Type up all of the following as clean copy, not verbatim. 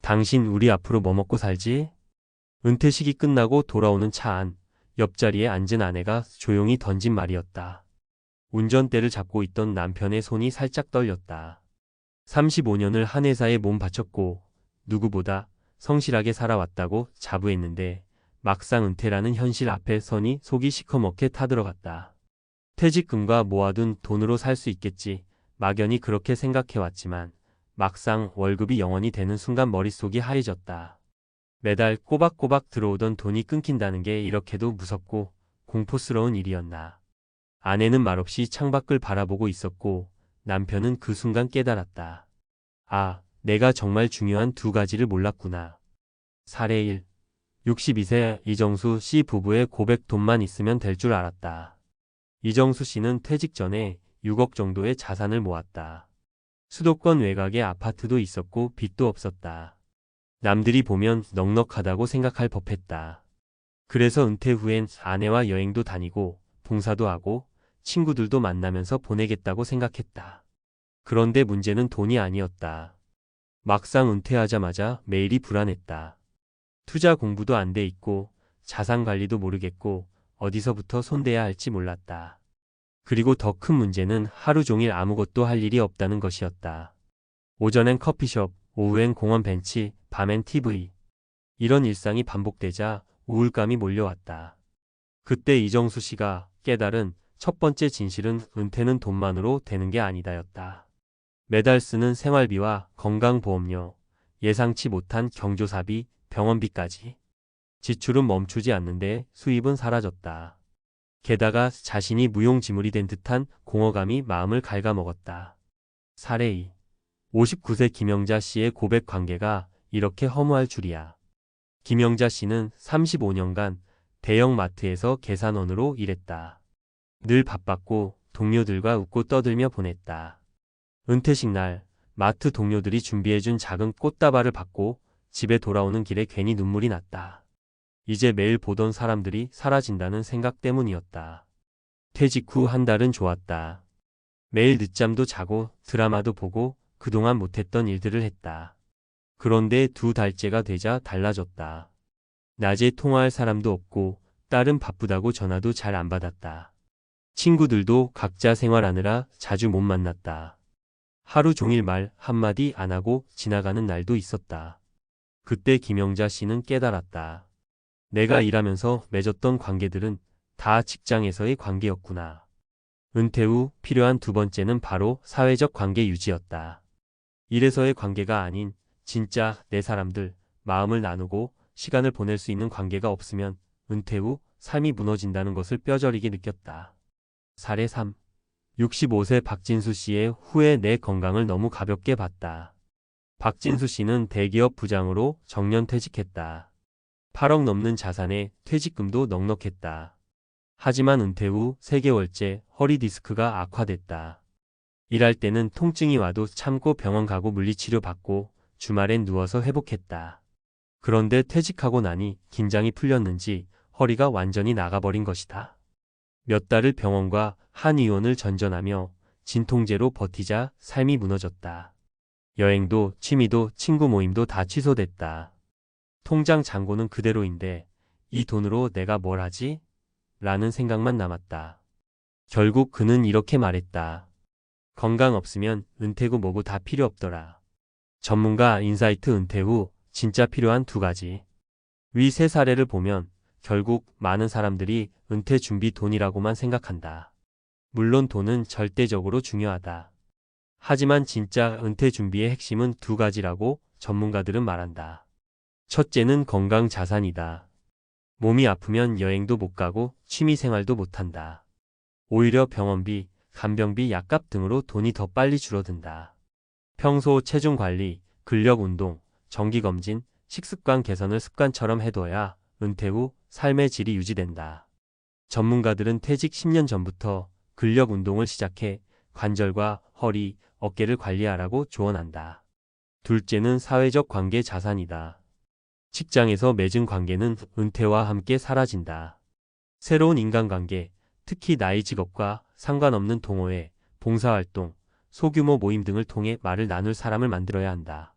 당신 우리 앞으로 뭐 먹고 살지? 은퇴식이 끝나고 돌아오는 차 안, 옆자리에 앉은 아내가 조용히 던진 말이었다. 운전대를 잡고 있던 남편의 손이 살짝 떨렸다. 35년을 한 회사에 몸 바쳤고 누구보다 성실하게 살아왔다고 자부했는데 막상 은퇴라는 현실 앞에 서니 속이 시커멓게 타들어갔다. 퇴직금과 모아둔 돈으로 살 수 있겠지. 막연히 그렇게 생각해왔지만 막상 월급이 0원이 되는 순간 머릿속이 하얘졌다. 매달 꼬박꼬박 들어오던 돈이 끊긴다는 게 이렇게도 무섭고 공포스러운 일이었나. 아내는 말없이 창밖을 바라보고 있었고 남편은 그 순간 깨달았다. 아, 내가 정말 중요한 두 가지를 몰랐구나. 사례 1. 62세 이정수 씨 부부의 고백 돈만 있으면 될 줄 알았다. 이정수 씨는 퇴직 전에 6억 정도의 자산을 모았다. 수도권 외곽에 아파트도 있었고 빚도 없었다. 남들이 보면 넉넉하다고 생각할 법했다. 그래서 은퇴 후엔 아내와 여행도 다니고 봉사도 하고 친구들도 만나면서 보내겠다고 생각했다. 그런데 문제는 돈이 아니었다. 막상 은퇴하자마자 매일이 불안했다. 투자 공부도 안 돼 있고 자산 관리도 모르겠고 어디서부터 손대야 할지 몰랐다. 그리고 더 큰 문제는 하루 종일 아무것도 할 일이 없다는 것이었다. 오전엔 커피숍, 오후엔 공원 벤치, 밤엔 TV. 이런 일상이 반복되자 우울감이 몰려왔다. 그때 이정수 씨가 깨달은 첫 번째 진실은 은퇴는 돈만으로 되는 게 아니다였다. 매달 쓰는 생활비와 건강보험료, 예상치 못한 경조사비, 병원비까지. 지출은 멈추지 않는데 수입은 사라졌다. 게다가 자신이 무용지물이 된 듯한 공허감이 마음을 갉아먹었다. 사례 2. 59세 김영자 씨의 고백 관계가 이렇게 허무할 줄이야. 김영자 씨는 35년간 대형 마트에서 계산원으로 일했다. 늘 바빴고 동료들과 웃고 떠들며 보냈다. 은퇴식 날 마트 동료들이 준비해준 작은 꽃다발을 받고 집에 돌아오는 길에 괜히 눈물이 났다. 이제 매일 보던 사람들이 사라진다는 생각 때문이었다. 퇴직 후 한 달은 좋았다. 매일 늦잠도 자고 드라마도 보고 그동안 못했던 일들을 했다. 그런데 두 달째가 되자 달라졌다. 낮에 통화할 사람도 없고 딸은 바쁘다고 전화도 잘 안 받았다. 친구들도 각자 생활하느라 자주 못 만났다. 하루 종일 말 한마디 안 하고 지나가는 날도 있었다. 그때 김영자 씨는 깨달았다. 내가 일하면서 맺었던 관계들은 다 직장에서의 관계였구나. 은퇴 후 필요한 두 번째는 바로 사회적 관계 유지였다. 일에서의 관계가 아닌 진짜 내 사람들, 마음을 나누고 시간을 보낼 수 있는 관계가 없으면 은퇴 후 삶이 무너진다는 것을 뼈저리게 느꼈다. 사례 3. 65세 박진수 씨의 후에 내 건강을 너무 가볍게 봤다. 박진수 씨는 대기업 부장으로 정년 퇴직했다. 8억 넘는 자산에 퇴직금도 넉넉했다. 하지만 은퇴 후 3개월째 허리 디스크가 악화됐다. 일할 때는 통증이 와도 참고 병원 가고 물리치료 받고 주말엔 누워서 회복했다. 그런데 퇴직하고 나니 긴장이 풀렸는지 허리가 완전히 나가버린 것이다. 몇 달을 병원과 한의원을 전전하며 진통제로 버티자 삶이 무너졌다. 여행도 취미도 친구 모임도 다 취소됐다. 통장 잔고는 그대로인데 이 돈으로 내가 뭘 하지? 라는 생각만 남았다. 결국 그는 이렇게 말했다. 건강 없으면 은퇴고 뭐고 다 필요 없더라. 전문가 인사이트 은퇴 후 진짜 필요한 두 가지. 위 세 사례를 보면 결국 많은 사람들이 은퇴 준비 돈이라고만 생각한다. 물론 돈은 절대적으로 중요하다. 하지만 진짜 은퇴 준비의 핵심은 두 가지라고 전문가들은 말한다. 첫째는 건강 자산이다. 몸이 아프면 여행도 못 가고 취미 생활도 못 한다. 오히려 병원비, 간병비, 약값 등으로 돈이 더 빨리 줄어든다. 평소 체중 관리, 근력 운동, 정기검진, 식습관 개선을 습관처럼 해둬야 은퇴 후 삶의 질이 유지된다. 전문가들은 퇴직 10년 전부터 근력 운동을 시작해 관절과 허리, 어깨를 관리하라고 조언한다. 둘째는 사회적 관계 자산이다. 직장에서 맺은 관계는 은퇴와 함께 사라진다. 새로운 인간관계, 특히 나이 직업과 상관없는 동호회, 봉사활동, 소규모 모임 등을 통해 말을 나눌 사람을 만들어야 한다.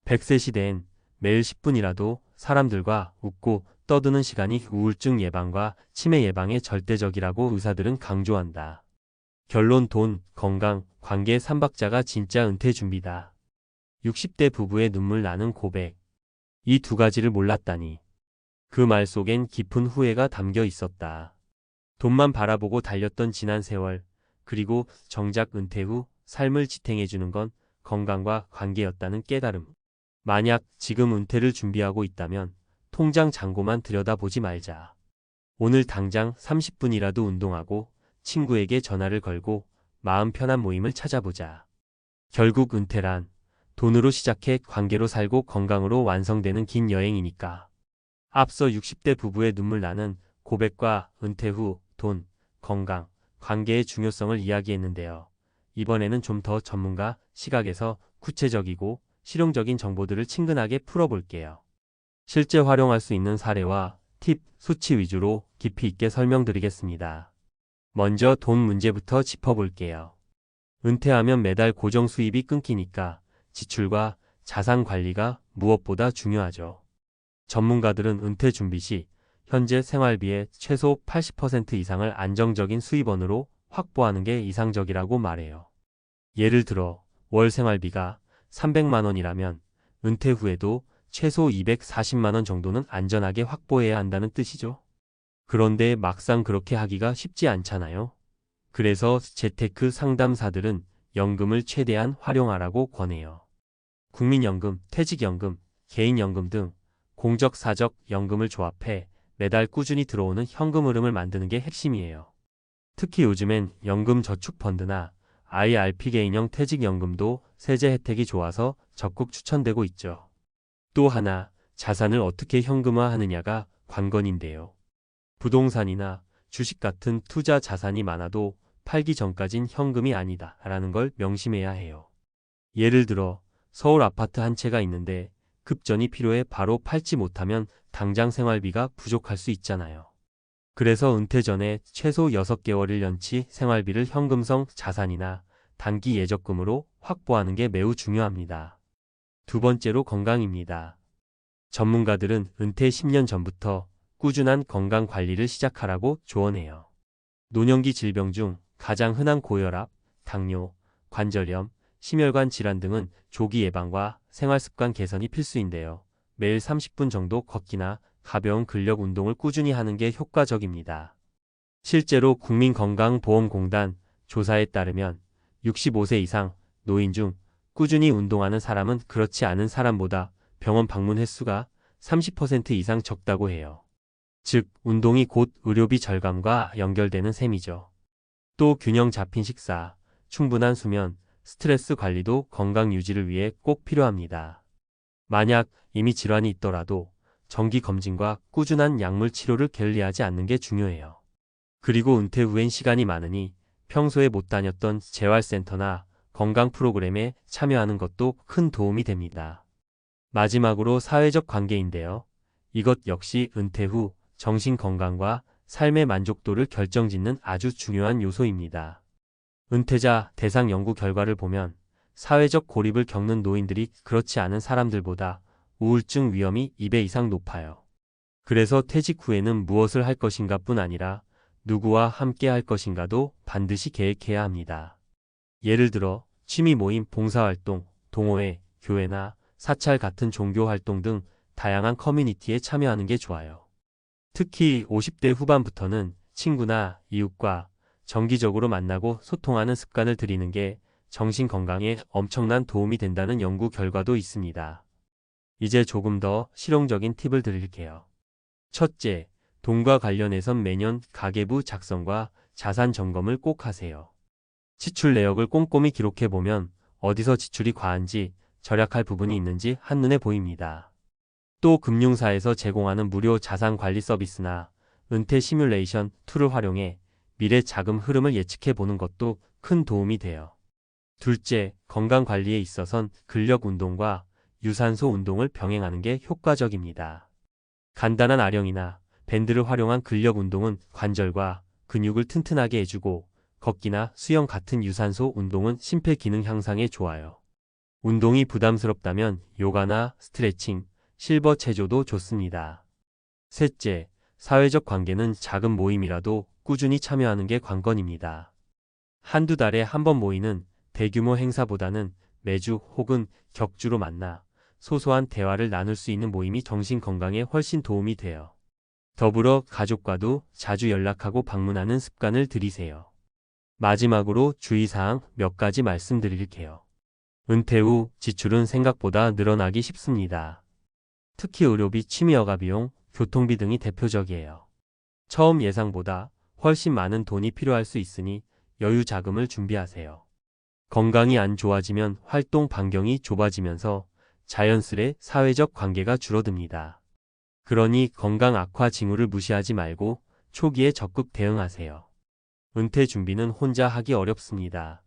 100세 시대엔 매일 10분이라도 사람들과 웃고 떠드는 시간이 우울증 예방과 치매 예방에 절대적이라고 의사들은 강조한다. 결론 돈, 건강, 관계 3박자가 진짜 은퇴 준비다. 60대 부부의 눈물 나는 고백. 이 두 가지를 몰랐다니. 그 말 속엔 깊은 후회가 담겨 있었다. 돈만 바라보고 달렸던 지난 세월, 그리고 정작 은퇴 후 삶을 지탱해주는 건 건강과 관계였다는 깨달음. 만약 지금 은퇴를 준비하고 있다면 통장 잔고만 들여다보지 말자. 오늘 당장 30분이라도 운동하고 친구에게 전화를 걸고 마음 편한 모임을 찾아보자. 결국 은퇴란 돈으로 시작해 관계로 살고 건강으로 완성되는 긴 여행이니까. 앞서 60대 부부의 눈물 나는 고백과 은퇴 후 돈, 건강, 관계의 중요성을 이야기했는데요. 이번에는 좀 더 전문가 시각에서 구체적이고 실용적인 정보들을 친근하게 풀어볼게요. 실제 활용할 수 있는 사례와 팁, 수치 위주로 깊이 있게 설명드리겠습니다. 먼저 돈 문제부터 짚어볼게요. 은퇴하면 매달 고정 수입이 끊기니까 지출과 자산 관리가 무엇보다 중요하죠. 전문가들은 은퇴 준비 시 현재 생활비의 최소 80% 이상을 안정적인 수입원으로 확보하는 게 이상적이라고 말해요. 예를 들어 월 생활비가 300만 원이라면 은퇴 후에도 최소 240만 원 정도는 안전하게 확보해야 한다는 뜻이죠. 그런데 막상 그렇게 하기가 쉽지 않잖아요. 그래서 재테크 상담사들은 연금을 최대한 활용하라고 권해요. 국민연금, 퇴직연금, 개인연금 등 공적 사적 연금을 조합해 매달 꾸준히 들어오는 현금 흐름을 만드는 게 핵심이에요. 특히 요즘엔 연금저축펀드나 IRP 개인형 퇴직연금도 세제 혜택이 좋아서 적극 추천되고 있죠. 또 하나, 자산을 어떻게 현금화하느냐가 관건인데요. 부동산이나 주식 같은 투자 자산이 많아도 팔기 전까진 현금이 아니다 라는 걸 명심해야 해요. 예를 들어 서울 아파트 한 채가 있는데 급전이 필요해 바로 팔지 못하면 당장 생활비가 부족할 수 있잖아요. 그래서 은퇴 전에 최소 6개월 1년치 생활비를 현금성 자산이나 단기 예적금으로 확보하는 게 매우 중요합니다. 두 번째로 건강입니다. 전문가들은 은퇴 10년 전부터 꾸준한 건강 관리를 시작하라고 조언해요. 노년기 질병 중 가장 흔한 고혈압, 당뇨, 관절염, 심혈관 질환 등은 조기 예방과 생활습관 개선이 필수인데요. 매일 30분 정도 걷기나 가벼운 근력 운동을 꾸준히 하는 게 효과적입니다. 실제로 국민건강보험공단 조사에 따르면 65세 이상 노인 중 꾸준히 운동하는 사람은 그렇지 않은 사람보다 병원 방문 횟수가 30% 이상 적다고 해요. 즉, 운동이 곧 의료비 절감과 연결되는 셈이죠. 또 균형 잡힌 식사, 충분한 수면, 스트레스 관리도 건강 유지를 위해 꼭 필요합니다. 만약 이미 질환이 있더라도 정기 검진과 꾸준한 약물 치료를 게을리하지 않는 게 중요해요. 그리고 은퇴 후엔 시간이 많으니 평소에 못 다녔던 재활센터나 건강 프로그램에 참여하는 것도 큰 도움이 됩니다. 마지막으로 사회적 관계인데요. 이것 역시 은퇴 후 정신 건강과 삶의 만족도를 결정짓는 아주 중요한 요소입니다. 은퇴자 대상 연구 결과를 보면 사회적 고립을 겪는 노인들이 그렇지 않은 사람들보다 우울증 위험이 2배 이상 높아요. 그래서 퇴직 후에는 무엇을 할 것인가 뿐 아니라 누구와 함께 할 것인가도 반드시 계획해야 합니다. 예를 들어 취미 모임, 봉사활동, 동호회, 교회나 사찰 같은 종교 활동 등 다양한 커뮤니티에 참여하는 게 좋아요. 특히 50대 후반부터는 친구나 이웃과 정기적으로 만나고 소통하는 습관을 들이는 게 정신 건강에 엄청난 도움이 된다는 연구 결과도 있습니다. 이제 조금 더 실용적인 팁을 드릴게요. 첫째, 돈과 관련해선 매년 가계부 작성과 자산 점검을 꼭 하세요. 지출 내역을 꼼꼼히 기록해보면 어디서 지출이 과한지 절약할 부분이 있는지 한눈에 보입니다. 또 금융사에서 제공하는 무료 자산 관리 서비스나 은퇴 시뮬레이션 툴을 활용해 미래 자금 흐름을 예측해 보는 것도 큰 도움이 돼요. 둘째, 건강 관리에 있어선 근력 운동과 유산소 운동을 병행하는 게 효과적입니다. 간단한 아령이나 밴드를 활용한 근력 운동은 관절과 근육을 튼튼하게 해주고 걷기나 수영 같은 유산소 운동은 심폐기능 향상에 좋아요. 운동이 부담스럽다면 요가나 스트레칭, 실버 체조도 좋습니다. 셋째, 사회적 관계는 작은 모임이라도 꾸준히 참여하는 게 관건입니다. 한두 달에 한 번 모이는 대규모 행사보다는 매주 혹은 격주로 만나 소소한 대화를 나눌 수 있는 모임이 정신 건강에 훨씬 도움이 돼요. 더불어 가족과도 자주 연락하고 방문하는 습관을 들이세요. 마지막으로 주의사항 몇 가지 말씀드릴게요. 은퇴 후 지출은 생각보다 늘어나기 쉽습니다. 특히 의료비, 취미여가 비용, 교통비 등이 대표적이에요. 처음 예상보다 훨씬 많은 돈이 필요할 수 있으니 여유 자금을 준비하세요. 건강이 안 좋아지면 활동 반경이 좁아지면서 자연스레 사회적 관계가 줄어듭니다. 그러니 건강 악화 징후를 무시하지 말고 초기에 적극 대응하세요. 은퇴 준비는 혼자 하기 어렵습니다.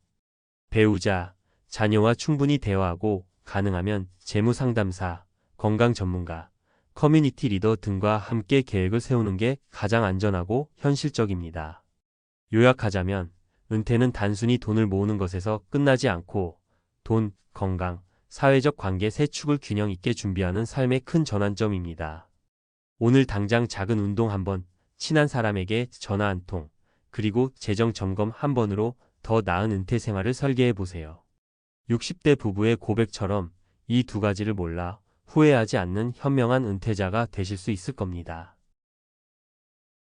배우자, 자녀와 충분히 대화하고 가능하면 재무 상담사, 건강 전문가, 커뮤니티 리더 등과 함께 계획을 세우는 게 가장 안전하고 현실적입니다. 요약하자면 은퇴는 단순히 돈을 모으는 것에서 끝나지 않고 돈, 건강, 사회적 관계 세 축을 균형 있게 준비하는 삶의 큰 전환점입니다. 오늘 당장 작은 운동 한 번, 친한 사람에게 전화 한 통, 그리고 재정 점검 한 번으로 더 나은 은퇴 생활을 설계해 보세요. 60대 부부의 고백처럼 이 두 가지를 몰라 후회하지 않는 현명한 은퇴자가 되실 수 있을 겁니다.